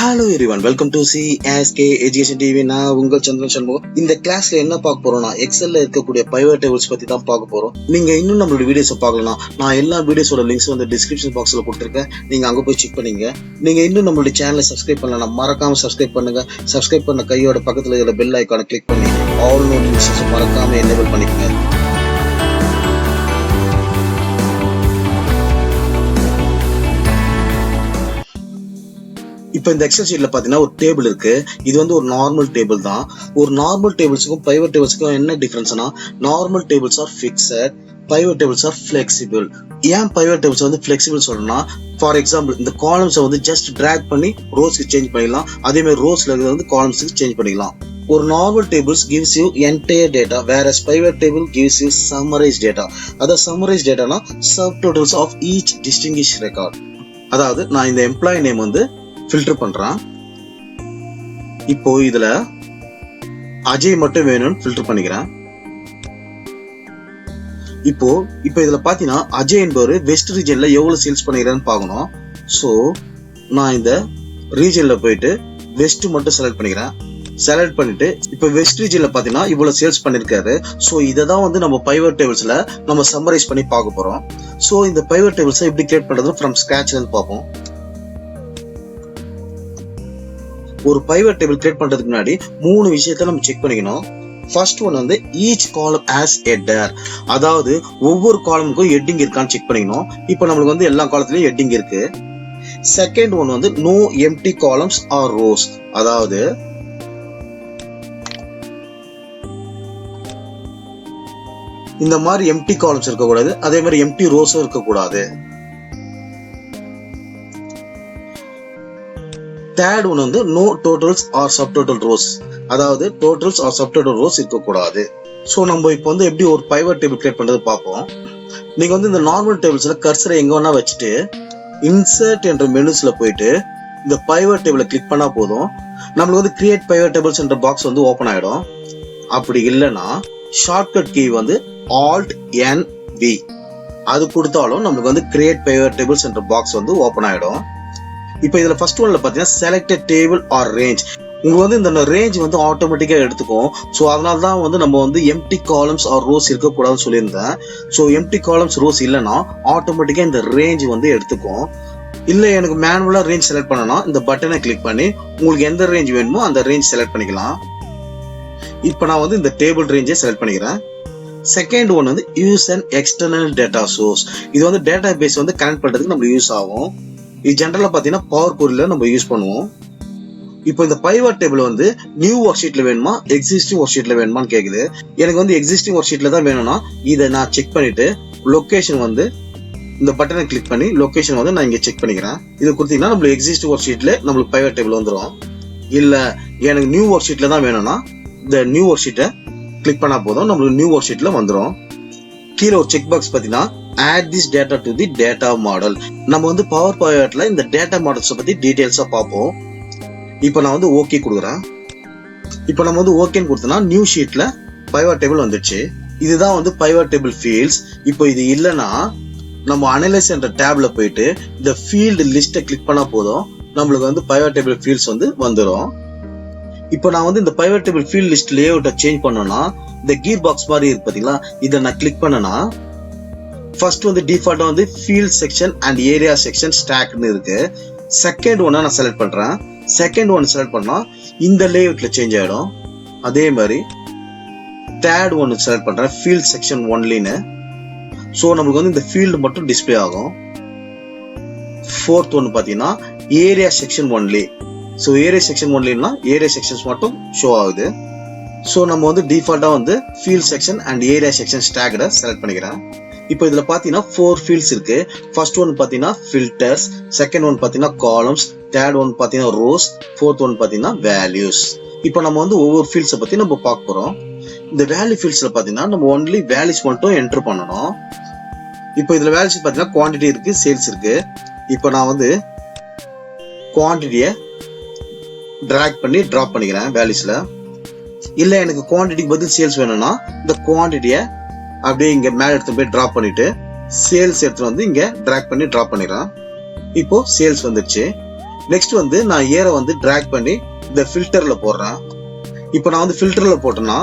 Hello everyone, welcome to CSK education TV. நான் உங்கள் சந்திரன் சண்முகம். இந்த கிளாஸ்ல என்ன பார்க்க போறோம்னா, எக்ஸல்ல இருக்கக்கூடிய பைவட் டேபிள்ஸ் பத்தி தான் பார்க்க போறோம். நீங்க இன்னும் நம்மளோட வீடியோஸை பார்க்கலாம். நான் எல்லா வீடியோஸோட லிங்க்ஸ் வந்து டிஸ்கிரிப்ஷன் பாக்ஸ்ல கொடுத்துருக்கேன். நீங்க அங்க போய் செக் பண்ணீங்க. நீங்க இன்னும் நம்மளுடைய சேனலை சப்ஸ்கிரைப் பண்ணலாம், மறக்காம சப்ஸ்கிரைப் பண்ணுங்க. சப்ஸ்கிரைப் பண்ண கையோட பக்கத்துல இருக்கிற பெல் ஐக்கானை கிளிக் பண்ணி ஆல் நோட்டிபிகேஷன்ஸ் மறக்காம எனேபிள் பண்ணிக்கங்க. இப்ப இந்த எக்ஸல் ஷீட்ல பாத்தீங்கன்னா ஒரு டேபிள் இருக்கு. இது வந்து ஒரு நார்மல் டேபிள் தான். ஒரு நார்மல் டேபிள்ஸுக்கும் பைவட் டேபிள்ஸுக்கும் என்ன டிஃபரன்ஸ்னா, normal tables are fixed, pivot tables are flexible. ஏன் பைவட் டேபிள்ஸ் வந்து ஃபிளெக்சிபிள் சொல்றேன்னா, ஃபார் எக்ஸாம்பிள் இந்த காலம்ஸை வந்து ஜஸ்ட் டிராக் பண்ணி ரோஸ்க்கு சேஞ்ச் பண்ணிக்கலாம். அதே மாதிரி ரோஸ்ல இருக்கிறது வந்து காலம்ஸ்க்கு சேஞ்ச் பண்ணிக்கலாம். ஒரு normal tables gives you entire data, whereas pivot table gives you summarized data. அதாவது summarized dataனா subtotals of each distinguished record. அதாவது நான் இந்த எம்ப்ளாயி நேம் வந்து ஃபில்டர் பண்றேன். இப்போ இதுல அஜய் மட்டும் வேணும்னு ஃபில்டர் பண்ணிக்கிறேன். இப்போ இதுல பாத்தீங்கன்னா அஜய் என்பவர் வெஸ்ட் ரீஜன்ல எவ்வளவு சேல்ஸ் பண்ணிக்கிறான்னு பார்க்கணும். சோ நான் இந்த ரீஜன்ல போயிட்டு வெஸ்ட் மட்டும் செலக்ட் பண்ணிக்கிறேன். செலக்ட் பண்ணிட்டு இப்போ வெஸ்ட் ரீஜன்ல பாத்தீங்கன்னா இவ்வளவு சேல்ஸ் பண்ணிருக்காரு. சோ இததான் வந்து நம்ம பைவட் டேபிள்ஸ்ல நம்ம சம்மரைஸ் பண்ணி பார்க்க போறோம். சோ இந்த பைவட் டேபிள்ஸ் எப்படி கிரியேட் பண்றது ஃப்ரம் ஸ்கிராச்ல இருந்து பார்ப்போம். ஒரு பைவட் டேபிள் கிரியேட் பண்றதுக்கு முன்னாடி 3 விஷயத்தை நம்ம செக் பண்ணிக்கணும். ஃபர்ஸ்ட் ஒன் வந்து ஈச் காலம் ஆஸ் ஹெட்டர், அதாவது ஒவ்வொரு காலமுக்கும் ஹெட்டிங் இருக்கான்னு செக் பண்ணிக்கணும். இப்போ நம்மளுக்கு வந்து எல்லா காலத்துலயும் ஹெட்டிங் இருக்கு. செகண்ட் ஒன் வந்து no empty columns or rows, அதாவது இந்த மாதிரி எம்டி காலம்ஸ் இருக்கக்கூடாது, அதே மாதிரி எம்டி ரோஸும் இருக்கக்கூடாது. தேர்ட் ஒன் வந்து no totals or subtotal rows, அதாவது டோட்டல்ஸ் ஆர் சப்டோட்டல் ரோஸ் இருக்கக்கூடாது. ஸோ நம்ம இப்போ வந்து எப்படி ஒரு பைவட் டேபிள் கிரியேட் பண்றது பார்ப்போம். நீங்க வந்து இந்த நார்மல் டேபிள்ஸ்ல கர்சரை எங்க வேணா வச்சுட்டு இன்சர்ட் என்ற மெனுஸ்ல போயிட்டு இந்த பைவட் டேபிளை கிளிக் பண்ணா போதும், நம்மளுக்கு வந்து கிரியேட் பைவட் டேபிள்ஸ் என்ற பாக்ஸ் வந்து ஓப்பன் ஆயிடும். அப்படி இல்லைன்னா ஷார்ட்கட் கீ வந்து Alt N V அது கொடுத்தாலும் நம்மளுக்கு வந்து கிரியேட் பைவட் டேபிள்ஸ் என்ற பாக்ஸ் வந்து ஓப்பன் ஆயிடும். இப்போ இதுல ஃபர்ஸ்ட் ஒன்ல பாத்தீங்கன்னா செலக்டட் டேபிள் ஆர் ரேஞ்ச், உங்களுக்கு வந்து இந்த ரேஞ்ச் வந்து ஆட்டோமேட்டிக்கா எடுத்துக்கும். ஸோ அதனால தான் வந்து நம்ம வந்து எம்டி காலம்ஸ் ஆர் ரோஸ் இருக்கக்கூடாதுன்னு சொல்லியிருந்தேன். ஸோ எம்டி காலம்ஸ் ரோஸ் இல்லைன்னா ஆட்டோமேட்டிக்கா இந்த ரேஞ்ச் வந்து எடுத்துக்கும். இல்ல எனக்கு மேனுவலா ரேஞ்ச் செலக்ட் பண்ணனா இந்த பட்டனை கிளிக் பண்ணி உங்களுக்கு எந்த ரேஞ்ச் வேணுமோ அந்த ரேஞ்ச் செலக்ட் பண்ணிக்கலாம். இப்போ நான் வந்து இந்த டேபிள் ரேஞ்சை செலக்ட் பண்ணிக்கிறேன். செகண்ட் ஒன் வந்து use and external data source, இது வந்து டேட்டா பேஸ் வந்து கனெக்ட் பண்றதுக்கு நம்மளுக்கு யூஸ் ஆகும். இது ஜெனரலா பாத்தீங்கன்னா பவர் குவரில நம்ம யூஸ் பண்ணுவோம். இப்போ இந்த பைவட் டேபிள் வந்து நியூ ஒர்க் ஷீட்ல வேணுமா எக்ஸிஸ்டிங் ஒர்க் ஷீட்ல வேணுமான்னு கேக்குது. எனக்கு வந்து எக்ஸிஸ்டிங் ஒர்க் ஷீட்ல தான் வேணும்னா இதை நான் செக் பண்ணிட்டு லொகேஷன் வந்து இந்த பட்டனை கிளிக் பண்ணி லொகேஷன் வந்து நான் இங்க செக் பண்ணிக்கிறேன். இது கொடுத்தீங்கன்னா நம்மளுக்கு எக்ஸிஸ்டிங் ஒர்க் ஷீட்ல நம்மளுக்கு பைவட் டேபிள் வந்துடும். இல்ல எனக்கு நியூ ஒர்க் ஷீட்ல தான் வேணும்னா இந்த நியூ ஒர்க் ஷீட்டை கிளிக் பண்ணா போதும், நம்மளுக்கு நியூ ஒர்க் ஷீட்ல வந்துடும். கீழே ஒரு செக் பாக்ஸ் பாத்தீங்கன்னா add this data to the data model. நம்ம வந்து பவர் பாயிண்ட்ல இந்த டேட்டா மாடல்ஸ் பத்தி டீடைல்ஸா பார்ப்போம். இப்போ நான் வந்து ஓகே கொடுக்குறேன். இப்போ நம்ம வந்து ஓகேன்னு கொடுத்தோம்னா நியூ ஷீட்ல பைவட் டேபிள் வந்துடுச்சு. இதுதான் வந்து பைவட் டேபிள் ஃபீல்ட்ஸ். இப்போ இது இல்லைன்னா நம்ம அனலைஸ் என்ற டேப்ல போயிட்டு இந்த ஃபீல்டு லிஸ்ட்டை கிளிக் பண்ணா போதும், நம்மளுக்கு வந்து பைவட் டேபிள் ஃபீல்ட்ஸ் வந்து வந்துடும். இப்போ நான் வந்து இந்த பைவட் டேபிள் ஃபீல்ட் லிஸ்ட் லேஅவுட்டை சேஞ்ச் பண்ணோம்னா இந்த கீர் பாக்ஸ் மாதிரி இருக்கு பாத்தீங்களா, இதை நான் கிளிக் பண்ணனா ஃபர்ஸ்ட் வந்து டிஃபால்ட்டா வந்து field section and area section ஸ்டாக்னு இருக்கு. செகண்ட் ஒன்னை நான் செலக்ட் பண்றேன். செகண்ட் ஒன் செலக்ட் பண்ணா இந்த லேஅவுட்ல சேஞ்ச் ஆயிடும். அதே மாதிரி தேர்ட் ஒன் செலக்ட் பண்றேன் ஃபீல்ட் செக்ஷன் ஒன்லின்னு. ஸோ நம்மளுக்கு வந்து இந்த ஃபீல்டு மட்டும் டிஸ்பிளே ஆகும். ஃபோர்த் ஒன் பாத்தீங்கன்னா area section only. So area section ஒன்லின்னா ஏரியா செக்ஷன்ஸ் மட்டும் ஷோ ஆகுது. ஸோ நம்ம வந்து டிஃபால்ட்டா வந்து field section and area section stacked select பண்ணிக்கிறேன். இப்போ இதுல பாத்தீங்கன்னா 4 ஃபீல்ட்ஸ் இருக்கு. ஃபர்ஸ்ட் ஒன் பாத்தீங்கன்னா ஃபில்டர்ஸ், செகண்ட் ஒன் பாத்தீங்கன்னா காலம்ஸ், தேர்ட் ஒன் பாத்தீங்கன்னா ரோஸ், ஃபோர்த் ஒன் பாத்தீங்கன்னா வேல்யூஸ். இப்போ நம்ம வந்து ஒவ்வொரு ஃபீல்ட்ஸை பத்தி நம்ம பார்க்க போறோம். இந்த வேல்யூ ஃபீல்ட்ஸ்ல பாத்தீங்கன்னா நம்ம ஒன்லி வேல்யூஸ் மட்டும் என்டர் பண்ணணும். இப்போ இதுல வேல்யூஸ் பாத்தீங்கன்னா குவான்டிட்டி இருக்கு, சேல்ஸ் இருக்கு. இப்போ நான் வந்து குவான்டிட்டியை டிராக் பண்ணி டிராப் பண்ணிக்கிறேன் வேல்யூஸ்ல. இல்ல எனக்கு குவான்டிட்டிக்கு பதில் சேல்ஸ் வேணும்னா இந்த குவான்டிட்டியை அப்படியே இங்க மேல எடுத்து போய் டிராப் பண்ணிட்டு சேல்ஸ் எடுத்து வந்து இங்க டிராக் பண்ணி டிராப் பண்ணிடுறேன். இப்போ சேல்ஸ் வந்துருச்சு. நெக்ஸ்ட் வந்து நான் ஏரை வந்து டிராக் பண்ணி இந்த ஃபில்டர்ல போடுறேன். இப்போ நான் வந்து ஃபில்டர்ல போட்டேன்னா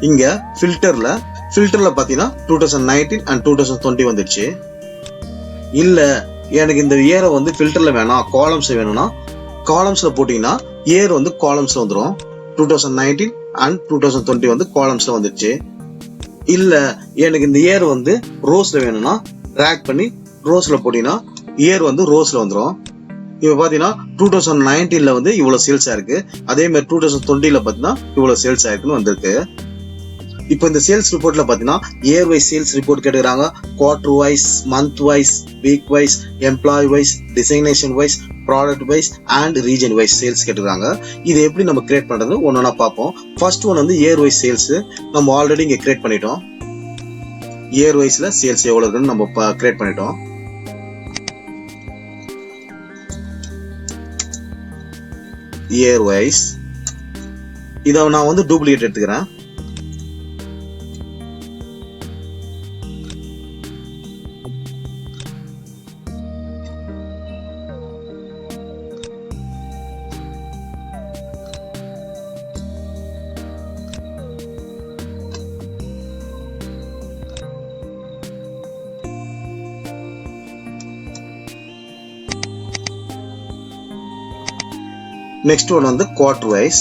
இங்க ஃபில்டர்ல பாத்தீங்கன்னா 2019 and 2020 வந்துடுச்சு. இல்ல எனக்கு இந்த ஏரை வந்து ஃபில்டர்ல வேணாம், காலம்ஸ் வேணும்னா காலம்ஸ்ல போட்டீங்கன்னா ஏர் வந்து காலம்ஸ்ல வந்துடும். 2019 and 2020 வந்து காலம்ஸ்ல வந்துடுச்சு. இல்ல எனக்கு இந்த ஏர் வந்து ரோஸ்ல வேணும்னா டிராக் பண்ணி ரோஸ்ல போட்டீங்கன்னா ஏர் வந்து ரோஸ்ல வந்துடும். இப்ப பாத்தீங்கன்னா 2019ல வந்து இவ்வளவு சேல்ஸ் ஆயிருக்கு, அதே மாதிரி 2020ல பாத்தீங்கன்னா இவ்வளவு சேல்ஸ் ஆயிருக்குன்னு வந்திருக்கு. இப்போ இந்த சேல்ஸ் ரிப்போர்ட்ல பாத்தீங்கன்னா இயர் வைஸ் சேல்ஸ் ரிப்போர்ட் கேட்டுக்கிறாங்க, quarter wise, month wise, week wise, employee wise, designation wise, product wise and region wise sales கேட்டுக்கிறாங்க. இது எப்படி நம்ம கிரியேட் பண்றது ஒன்னொன்னா பார்ப்போம். ஃபர்ஸ்ட் ஒன் வந்து இயர் வைஸ் சேல்ஸ் நம்ம ஆல்ரெடி இங்க கிரியேட் பண்ணிட்டோம். இயர் வைஸ்ல சேல்ஸ் எவ்வளவு இருக்குன்னு நம்ம கிரியேட் பண்ணிட்டோம். இயர் வைஸ் இதை நான் வந்து டூப்ளிகேட் எடுத்துக்கிறேன். நெக்ஸ்ட் ஒன் வந்து குவார்டர் வைஸ்,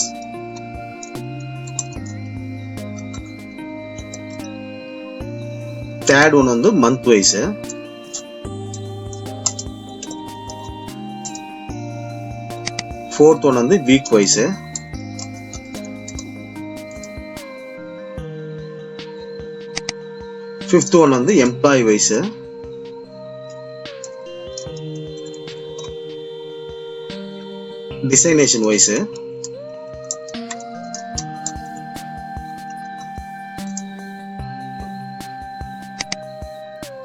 தேர்ட் ஒன் வந்து மந்த் வைஸ், ஃபோர்த் ஒன் வந்து வீக் வைஸ், ஃபிஃப்த் ஒன் வந்து employee wise, designation wise,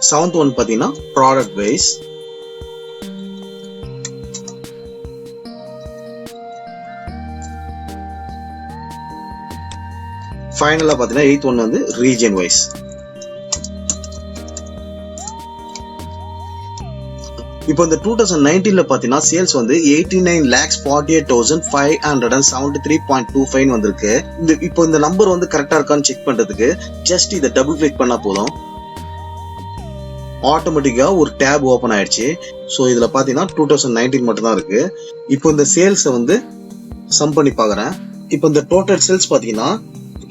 seventh one பாத்தீங்கன்னா ப்ராடக்ட் வைஸ், ஃபைனலா பாத்தீங்கன்னா எய்த் ஒன் வந்து ரீஜன் வைஸ். இப்போ இந்த 2019ல பாத்தீங்கன்னா சேல்ஸ் வந்து 89,48,573.25 வந்திருக்கு. இப்போ இந்த நம்பர் வந்து கரெக்டா இருக்கான்னு செக் பண்றதுக்கு ஜஸ்ட் இதை டபுள் கிளிக் பண்ணா போதும், ஆட்டோமேட்டிக்கா ஒரு டேப் ஓபன் ஆயிடுச்சு. ஸோ இதுல பாத்தீங்கன்னா 2019 மட்டும் தான் இருக்கு. இப்போ இந்த சேல்ஸ் வந்து சம் பண்ணி பாக்குறேன். இப்போ இந்த டோட்டல் சேல்ஸ் பாத்தீங்கன்னா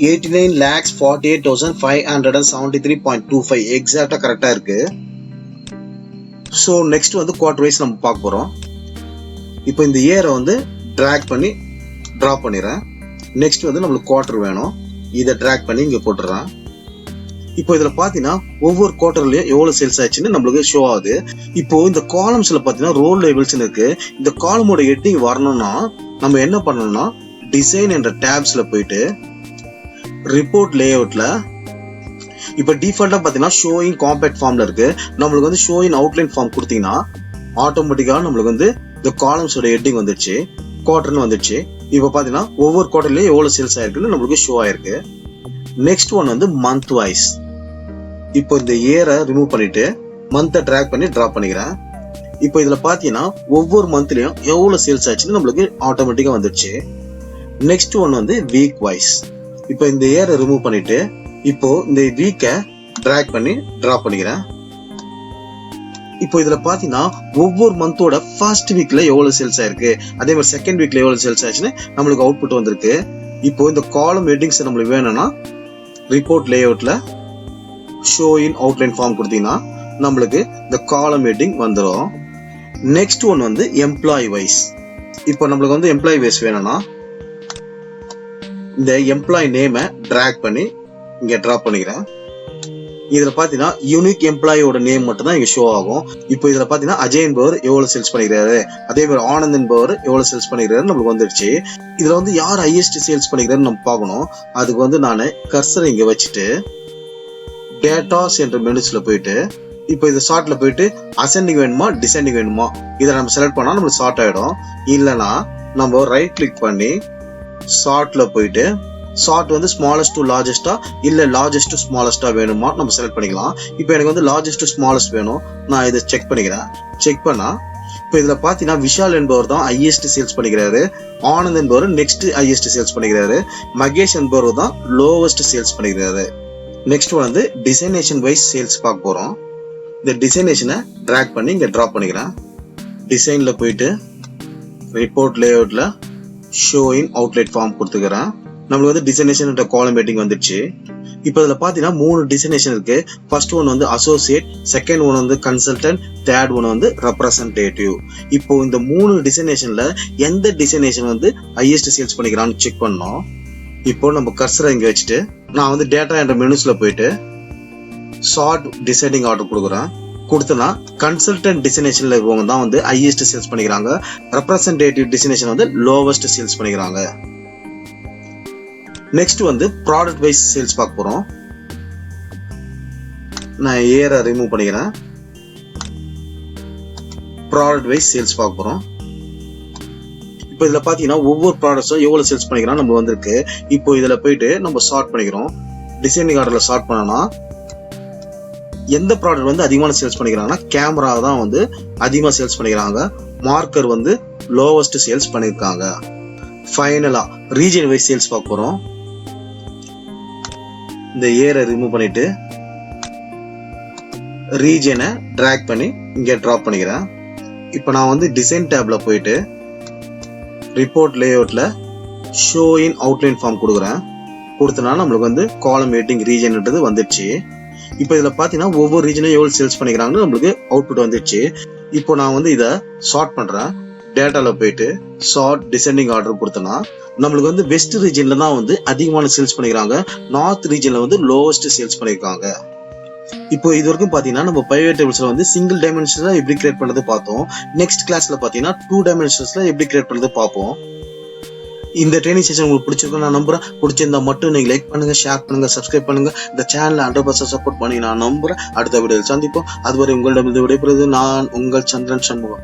89,48,573.25 எக்ஸாக்டா கரெக்டா இருக்கு. ஸோ நெக்ஸ்ட் வந்து குவார்டர் வைஸ் நம்ம பார்க்க போறோம். இப்போ இந்த இயரை வந்து டிராக் பண்ணி டிராப் பண்ணிடுறேன். நெக்ஸ்ட் வந்து நம்மளுக்கு குவார்டர் வேணும், இதை டிராக் பண்ணி இங்க போட்டுறேன். இப்போ இதுல பாத்தீங்கன்னா ஒவ்வொரு குவார்டர்லயும் எவ்வளவு சேல்ஸ் ஆயிடுச்சுன்னு நம்மளுக்கு ஷோ ஆகுது. இப்போ இந்த காலம்ஸ்ல பாத்தீங்கன்னா ரோல் லேபிள்ஸ் இருக்கு. இந்த காலமோட ஹெட்டிங் வரணும்னா நம்ம என்ன பண்ணணும்னா டிசைன் என்ற டேப்ஸ்ல போயிட்டு ரிப்போர்ட் லேஅவுட்ல இப்ப டிஃபால்ட்டா பாத்தீங்கன்னா ஷோயிங் காம்பேக்ட் ஃபார்ம்ல இருக்கு. நம்மளுக்கு வந்து ஷோயிங் அவுட்லைன் ஃபார்ம் கொடுத்தீங்கன்னா ஆட்டோமேட்டிக்கா நம்மளுக்கு வந்து இந்த காலம்ஸோட ஹெட்டிங் வந்துருச்சு, குவார்டர்னு வந்துருச்சு. இப்ப பாத்தீங்கன்னா ஒவ்வொரு குவார்டர்லயும் எவ்வளவு சேல்ஸ் ஆயிருக்குன்னு நம்மளுக்கு ஷோ ஆயிருக்கு. நெக்ஸ்ட் ஒன் வந்து மந்த் வைஸ். இப்போ இந்த இயரை ரிமூவ் பண்ணிட்டு மந்த்தை டிராக் பண்ணி டிராப் பண்ணிக்கிறேன். இப்போ இதுல பாத்தீங்கன்னா ஒவ்வொரு மந்த்லயும் எவ்வளவு சேல்ஸ் ஆச்சுன்னு நம்மளுக்கு ஆட்டோமேட்டிக்கா வந்துருச்சு. நெக்ஸ்ட் ஒன் வந்து வீக் வைஸ். இப்போ இந்த இயரை ரிமூவ் பண்ணிட்டு இப்போ இந்த வீக்கை டிராக் பண்ணி டிராப் பண்ணிக்கிறேன். இப்போ இதுல பாத்தீங்கன்னா ஒவ்வொரு மந்தோட ஃபர்ஸ்ட் வீக்ல எவ்வளவு சேல்ஸ் ஆயிருக்கு, அதே மாதிரி செகண்ட் வீக்ல எவ்வளவு சேல்ஸ் ஆச்சுன்னு நம்மளுக்கு அவுட்புட் வந்திருக்கு. இப்போ இந்த காலம் ஹெட்டிங்ஸ் நம்மளுக்கு வேணும்னா ரிப்போர்ட் லேஅவுட்ல ஷோ இன் அவுட்லைன் ஃபார்ம் கொடுத்தீங்கன்னா நம்மளுக்கு இந்த காலம் ஹெட்டிங் வந்துடும். நெக்ஸ்ட் ஒன் வந்து எம்ப்ளாய் வைஸ். இப்போ நம்மளுக்கு வந்து எம்ப்ளாய் வைஸ் வேணும்னா இந்த எம்ப்ளாய் நேமை டிராக் பண்ணி இங்க டிராப் பண்ணிக்கிறேன். இதுல பாத்தீங்கன்னா யூனிக் எம்ப்ளாயோட நேம் மட்டும் தான் இங்க ஷோ ஆகும். இப்போ இதுல பாத்தீங்கன்னா அஜய் என்பவர் எவ்வளவு சேல்ஸ் பண்ணிக்கிறாரு, அதே மாதிரி ஆனந்த் என்பவர் எவ்வளவு சேல்ஸ் பண்ணிக்கிறாரு நம்மளுக்கு வந்துருச்சு. இதுல வந்து யார் ஹையஸ்ட் சேல்ஸ் பண்ணிக்கிறாருன்னு நம்ம பார்க்கணும். அதுக்கு வந்து நான் கர்சர் இங்க வச்சுட்டு டேட்டாஸ் என்ற மெனுஸ்ல போயிட்டு இப்போ இந்த ஷார்ட்ல போயிட்டு அசெண்டிங் வேணுமா டிசெண்டிங் வேணுமா இதை நம்ம செலக்ட் பண்ணா நம்மளுக்கு ஷார்ட் ஆயிடும். இல்லைன்னா நம்ம ரைட் கிளிக் பண்ணி ஷார்ட்ல போயிட்டு ஷார்ட் வந்து ஸ்மாலஸ்ட் டு லார்ஜஸ்டா இல்ல லார்ஜஸ்ட் டு ஸ்மாலஸ்டா வேணுமா நம்ம செலக்ட் பண்ணிக்கலாம். இப்போ எனக்கு வந்து லார்ஜஸ்ட் டு ஸ்மாலஸ்ட் வேணும், நான் இதை செக் பண்ணிக்கிறேன். செக் பண்ணா இப்போ இதுல பாத்தீங்கன்னா விஷால் என்பவர் தான் ஹையஸ்ட் சேல்ஸ் பண்ணிக்கிறாரு, ஆனந்த் என்பவர் நெக்ஸ்ட் ஹையஸ்ட் சேல்ஸ் பண்ணிக்கிறாரு, மகேஷ் என்பவர் தான் லோவஸ்ட் சேல்ஸ் பண்ணிக்கிறாரு. நெக்ஸ்ட் வந்து டிசைனேஷன் வைஸ் சேல்ஸ் பார்க்க போறோம். இந்த டிசைனேஷனை டிராக் பண்ணி இங்க டிராப் பண்ணிக்கிறேன். டிசைன்ல போயிட்டு ரிப்போர்ட் லேஅவுட்ல ஷோ இன் அவுட்லெட் ஃபார்ம் கொடுத்துக்கிறேன். நம்மளுக்கு வந்து டிசைனேஷன் காலம் வெயிட்டிங் வந்துடுச்சு. இப்போ இதுல பாத்தீங்கன்னா 3 டிசைனேஷன் இருக்கு. ஃபர்ஸ்ட் ஒன் வந்து அசோசியேட், செகண்ட் ஒன் வந்து கன்சல்டன்ட், தேர்ட் ஒன் வந்து ரெப்ரசன்டேட்டிவ். இப்போ இந்த 3 டிசைனேஷன்ல எந்த டிசைனேஷன் வந்து ஹையஸ்ட் சேல்ஸ் பண்ணிக்கிறான்னு செக் பண்ணோம். இப்போ நம்ம கர்சரை இங்க வச்சுட்டு நான் வந்து டேட்டா என்ற மெனுஸ்ல போயிட்டு ஷார்ட் டிசைடிங் ஆர்டர் கொடுக்குறேன். கொடுத்தனா கன்சல்டன்ட் டிசைனேஷன்ல இருக்கவங்க தான் வந்து ஹையஸ்ட் சேல்ஸ் பண்ணிக்கிறாங்க, ரெப்ரசன்டேட்டிவ் டிசைனேஷன் வந்து லோவஸ்ட் சேல்ஸ் பண்ணிக்கிறாங்க. நெக்ஸ்ட் வந்து ப்ராடக்ட் வைஸ் சேல்ஸ் பார்க்க போறோம். நான் ஏரை ரிமூவ் பண்ணிக்கிறேன். ப்ராடக்ட் வைஸ் சேல்ஸ் பார்க்க போறோம். இப்போ இதுல பாத்தீங்கன்னா ஒவ்வொரு ப்ராடக்ட்ஸும் எவ்வளவு சேல்ஸ் பண்ணிக்கிறோம் நம்ம வந்திருக்கு. இப்போ இதுல போயிட்டு நம்ம ஷார்ட் பண்ணிக்கிறோம். டிசைனிங் ஆர்டர்ல ஷார்ட் பண்ணனா எந்த ப்ராடக்ட் வந்து அதிகமான சேல்ஸ் பண்ணிக்கிறாங்கன்னா கேமரா தான் வந்து அதிகமா சேல்ஸ் பண்ணிக்கிறாங்க, மார்க்கர் வந்து லோவஸ்ட் சேல்ஸ் பண்ணிருக்காங்க. ஃபைனலா ரீஜன் வைஸ் சேல்ஸ் பார்க்க போறோம். இந்த ஏரை ரிமூவ் பண்ணிட்டு ரீஜனை டிராக் பண்ணி இங்க டிராப் பண்ணிக்கிறேன். இப்போ நான் வந்து டிசைன் டேப்ல போயிட்டு ரிப்போர்ட் லேஅவுட்ல ஷோ இன் அவுட்லைன் ஃபார்ம் கொடுக்குறேன். கொடுத்தனா நம்மளுக்கு வந்து காலம் வெயிட்டிங் ரீஜன்ன்றது வந்துடுச்சு. இப்போ இதுல பாத்தீங்கன்னா ஒவ்வொரு ரீஜனும் எவ்வளவு சேல்ஸ் பண்ணிக்கிறாங்கன்னு நம்மளுக்கு அவுட்புட் வந்துடுச்சு. இப்போ நான் வந்து இதை ஷார்ட் பண்றேன். டேட்டால போயிட்டு ஷார்ட் டிசெண்டிங் ஆர்டர் கொடுத்தனா நம்மளுக்கு வந்து வெஸ்ட் ரீஜன்ல தான் வந்து அதிகமான சேல்ஸ் பண்ணிக்கிறாங்க, நார்த் ரீஜன்ல வந்து லோவஸ்ட் சேல்ஸ் பண்ணிருக்காங்க. இப்போ இது வரைக்கும் பாத்தீங்கன்னா நம்ம பைவட் டேபிள்ஸ்ல வந்து சிங்கிள் டைமென்ஷன்ஸ்ல எப்படி கிரியேட் பண்றது பார்த்தோம். நெக்ஸ்ட் கிளாஸ்ல பாத்தீங்கன்னா 2 டைமென்ஷன்ஸ்ல எப்படி கிரியேட் பண்றது பார்ப்போம். இந்த ட்ரைனிங் செஷன் உங்களுக்கு பிடிச்சிருக்கும் நான் நம்புறேன். பிடிச்சிருந்தா மட்டும் நீங்க லைக் பண்ணுங்க, ஷேர் பண்ணுங்க, சப்ஸ்கிரைப் பண்ணுங்க. இந்த சேனலை 100% சப்போர்ட் பண்ணி நான் நம்புறேன். அடுத்த வீடியோவில் சந்திப்போம். அதுவரை உங்களிடம் விடைபெறுவது நான் உங்கள் சந்திரன் சண்முகம்.